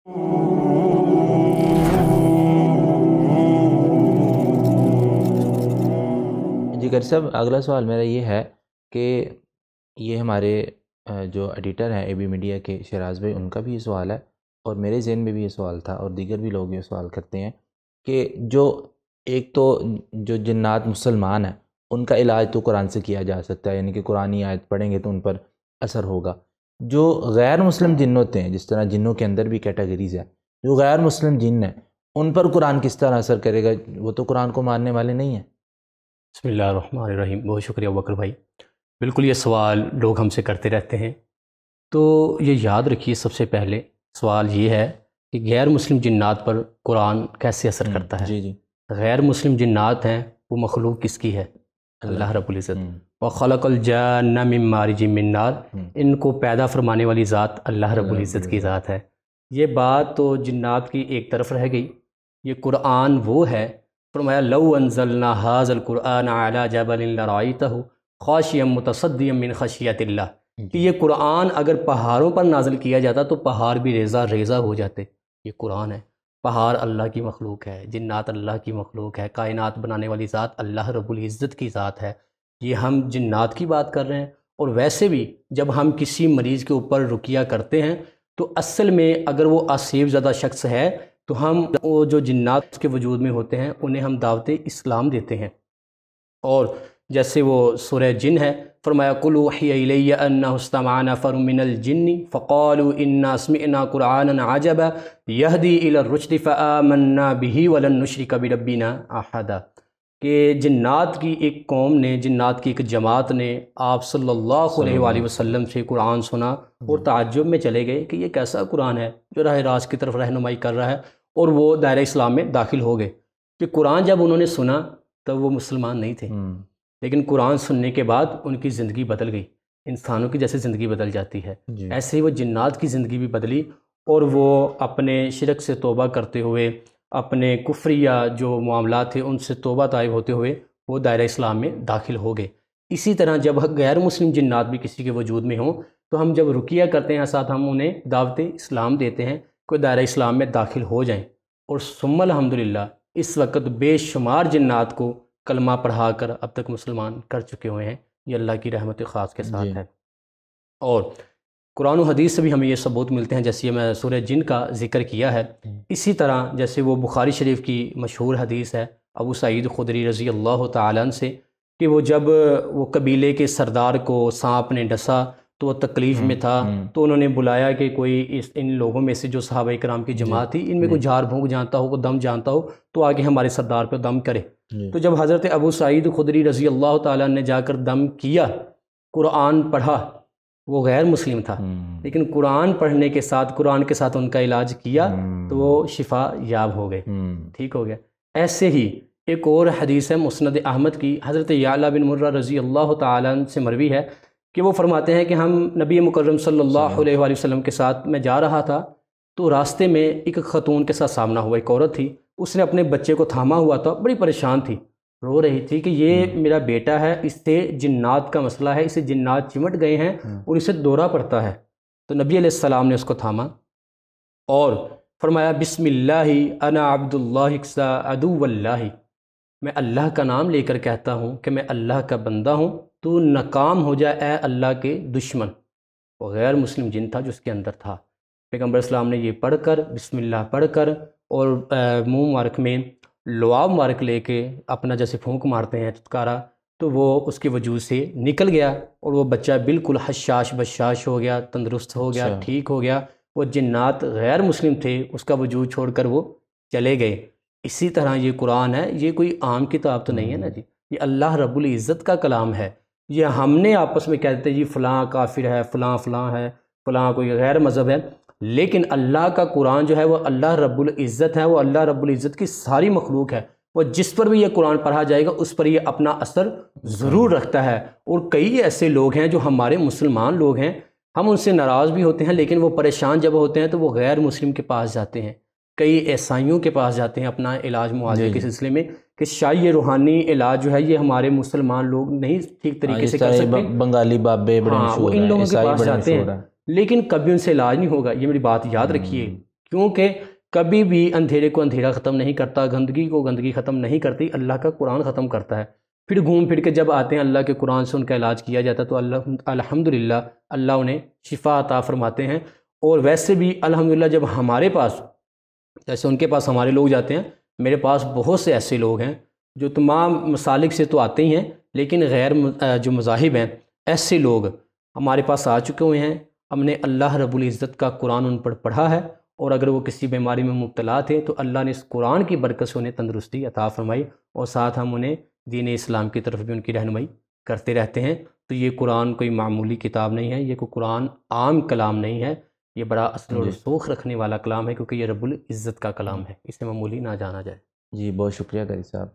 جی قاری صاحب، اگلا سوال میرا یہ ہے کہ یہ ہمارے جو ایڈیٹر ہیں اے بی میڈیا کے شیراز بھائی، ان کا بھی یہ سوال ہے اور میرے ذہن میں بھی یہ سوال تھا اور دیگر بھی لوگ یہ سوال کرتے ہیں کہ جو ایک تو جو جنات مسلمان ہیں ان کا علاج تو قرآن سے کیا جا سکتا ہے، یعنی کہ قرآنی آیت پڑھیں گے تو ان پر اثر ہوگا۔ جو غیر مسلم جن ہوتے ہیں، جس طرح جنوں کے اندر بھی کیٹیگریز ہیں، جو غیر مسلم جن ہیں ان پر قرآن کس طرح اثر کرے گا؟ وہ تو قرآن کو ماننے والے نہیں ہیں۔ بسم اللہ الرحمن الرحیم۔ بہت شکریہ بکر بھائی، بالکل یہ سوال لوگ ہم سے کرتے رہتے ہیں۔ تو یہ یاد رکھیے، سب سے پہلے سوال یہ ہے کہ غیر مسلم جنات پر قرآن کیسے اثر کرتا ہے؟ جی جی، غیر مسلم جنات ہیں، وہ مخلوق کس کی ہے؟ اللہ رب العزت۔ وَخَلَقَ الْجَانَّ مِن مَارِجٍ مِّن نَار، ان کو پیدا فرمانے والی ذات اللہ رب العزت کی ذات ہے۔ یہ بات تو جنات کی ایک طرف رہ گئی، یہ قرآن وہ ہے، فرمایا لو انزلنا هذا القرآن على جبل لرأيته خاشعا متصدعا من خشیۃ اللہ، کہ یہ قرآن اگر پہاڑوں پر نازل کیا جاتا تو پہاڑ بھی ریزہ ریزہ ہو جاتے۔ یہ قرآن ہے، پہاڑ اللہ کی مخلوق ہے، جنات اللہ کی مخلوق ہے، کائنات بنانے والی ذات اللہ رب العزت کی ذات ہے۔ یہ ہم جنات کی بات کر رہے ہیں۔ اور ویسے بھی جب ہم کسی مریض کے اوپر رقیہ کرتے ہیں تو اصل میں اگر وہ آسیب زدہ شخص ہے تو ہم وہ جو جنات کے وجود میں ہوتے ہیں انہیں ہم دعوت اسلام دیتے ہیں۔ اور جیسے وہ سورہ جن ہے، فرمایا قُلْ أُوحِيَ إِلَيَّ أَنَّهُ اسْتَمَعَ نَفَرٌ مِّنَ الْجِنِّ فَقَالُوا إِنَّا سَمِعْنَا قُرْآنًا عَجَبًا يَهْدِي إِلَى الرُّشْدِ فَآمَنَّا بِهِ وَلَن نُّشْرِكَ بِرَبِّنَا أَحَدًا، کہ جنات کی ایک قوم نے، جنات کی ایک جماعت نے آپ صلی اللہ علیہ وآلہ وسلم سے قرآن سنا اور تعجب میں چلے گئے کہ یہ کیسا قرآن ہے جو راہ راست کی طرف رہنمائی کر رہا ہے، اور وہ دائرہ اسلام میں داخل ہو گئے۔ کہ قرآن جب انہوں نے سنا تب وہ مسلمان نہیں تھے، لیکن قرآن سننے کے بعد ان کی زندگی بدل گئی، انسانوں کی جیسے زندگی بدل جاتی ہے ایسے ہی وہ جنات کی زندگی بھی بدلی، اور وہ اپنے شرک سے توبہ کرتے ہوئے، اپنے کفریہ جو معاملات تھے ان سے توبہ طائب ہوتے ہوئے وہ دائرہ اسلام میں داخل ہو گئے۔ اسی طرح جب غیر مسلم جنات بھی کسی کے وجود میں ہوں تو ہم جب رقیہ کرتے ہیں ساتھ ہم انہیں دعوت اسلام دیتے ہیں کہ دائرہ اسلام میں داخل ہو جائیں۔ اور ثم الحمدللہ اس وقت بے شمار جنات کو کلمہ پڑھا کر اب تک مسلمان کر چکے ہوئے ہیں، یہ اللہ کی رحمت خاص کے ساتھ ہے۔ اور قرآن و حدیث سے بھی ہمیں یہ ثبوت ملتے ہیں، جیسے میں سورہ جن کا ذکر کیا ہے، اسی طرح جیسے وہ بخاری شریف کی مشہور حدیث ہے ابو سعید خدری رضی اللہ تعالیٰ عنہ سے، کہ وہ جب وہ قبیلے کے سردار کو سانپ نے ڈسا تو وہ تکلیف میں تھا، تو انہوں نے بلایا کہ کوئی ان لوگوں میں سے جو صحابہ کرام کی جماعت تھی ان میں کوئی جھاڑ پھونک جانتا ہو، کوئی دم جانتا ہو تو آگے ہمارے سردار پہ دم کرے۔ تو جب حضرت ابو سعید خدری رضی اللہ تعالیٰ نے جا کر دم کیا، قرآن پڑھا، وہ غیر مسلم تھا لیکن قرآن پڑھنے کے ساتھ، قرآن کے ساتھ ان کا علاج کیا تو وہ شفا یاب ہو گئے، ٹھیک ہو گیا۔ ایسے ہی ایک اور حدیث ہے مسند احمد کی، حضرت یعلا بن مرہ رضی اللہ تعالیٰ عنہ سے مروی ہے کہ وہ فرماتے ہیں کہ ہم نبی مکرم صلی اللہ علیہ وآلہ وسلم کے ساتھ میں جا رہا تھا تو راستے میں ایک خاتون کے ساتھ سامنا ہوا، ایک عورت تھی، اس نے اپنے بچے کو تھاما ہوا تھا، بڑی پریشان تھی، رو رہی تھی کہ یہ میرا بیٹا ہے، اس سے جنات کا مسئلہ ہے، اسے جنات چمٹ گئے ہیں اور اسے دورہ پڑتا ہے۔ تو نبی علیہ السلام نے اس کو تھاما اور فرمایا بسم اللہ انا عبد اللہ عدو اللہ، میں اللہ کا نام لے کر کہتا ہوں کہ میں اللہ کا بندہ ہوں، تو ناکام ہو جائے اے اللہ کے دشمن۔ وہ غیر مسلم جن تھا جو اس کے اندر تھا۔ پیغمبر اسلام نے یہ پڑھ کر، بسم اللہ پڑھ کر، اور منہ مبارک میں لعاب مبارک لے کے اپنا جیسے پھونک مارتے ہیں چتکارا، تو وہ اس کے وجود سے نکل گیا اور وہ بچہ بالکل حشاش بشاش ہو گیا، تندرست ہو گیا، ٹھیک ہو گیا۔ وہ جنات غیر مسلم تھے، اس کا وجود چھوڑ کر وہ چلے گئے۔ اسی طرح یہ قرآن ہے، یہ کوئی عام کتاب تو نہیں ہے نا جی، یہ اللہ رب العزت کا کلام ہے۔ یہ ہم نے آپس میں کہتے ہیں جی فلاں کافر ہے، فلاں فلاں ہے، فلاں کوئی غیر مذہب ہے، لیکن اللہ کا قرآن جو ہے وہ اللہ رب العزت ہے، وہ اللہ رب العزت کی ساری مخلوق ہے، وہ جس پر بھی یہ قرآن پڑھا جائے گا اس پر یہ اپنا اثر ضرور رکھتا ہے۔ اور کئی ایسے لوگ ہیں جو ہمارے مسلمان لوگ ہیں، ہم ان سے ناراض بھی ہوتے ہیں لیکن وہ پریشان جب ہوتے ہیں تو وہ غیر مسلم کے پاس جاتے ہیں، کئی عیسائیوں کے پاس جاتے ہیں اپنا علاج معالجے کے سلسلے میں، کہ شاید یہ روحانی علاج جو ہے یہ ہمارے مسلمان لوگ نہیں ٹھیک طریقے سے کر سکتے، بنگالی بابے بڑے مشہور ہیں، ان لوگوں کے پاس جاتے ہیں لیکن کبھی ان سے علاج نہیں ہوگا۔ یہ میری بات یاد رکھیے کیونکہ کبھی بھی اندھیرے کو اندھیرا ختم نہیں کرتا، گندگی کو گندگی ختم نہیں کرتی، اللہ کا قرآن ختم کرتا ہے۔ پھر گھوم پھر کے جب آتے ہیں اللہ کے قرآن سے ان کا علاج کیا جاتا ہے تو الحمدللہ اللہ انہیں شفا عطا فرماتے ہیں۔ اور ویسے بھی الحمدللہ جب ہمارے پاس، جیسے ان کے پاس ہمارے لوگ جاتے ہیں، میرے پاس بہت سے ایسے لوگ ہیں جو تمام مسالک سے تو آتے ہی ہیں، لیکن غیر جو مذاہب ہیں ایسے لوگ ہمارے پاس آ چکے ہوئے ہیں۔ ہم نے اللہ رب العزت کا قرآن ان پر پڑھا ہے، اور اگر وہ کسی بیماری میں مبتلا تھے تو اللہ نے اس قرآن کی برکت سے انہیں تندرستی عطا فرمائی، اور ساتھ ہم انہیں دین اسلام کی طرف بھی ان کی رہنمائی کرتے رہتے ہیں۔ تو یہ قرآن کوئی معمولی کتاب نہیں ہے، یہ کوئی قرآن عام کلام نہیں ہے، یہ بڑا اثر و رسوخ رکھنے والا کلام ہے، کیونکہ یہ رب العزت کا کلام ہے، اسے معمولی نہ جانا جائے۔ جی بہت شکریہ قاری صاحب۔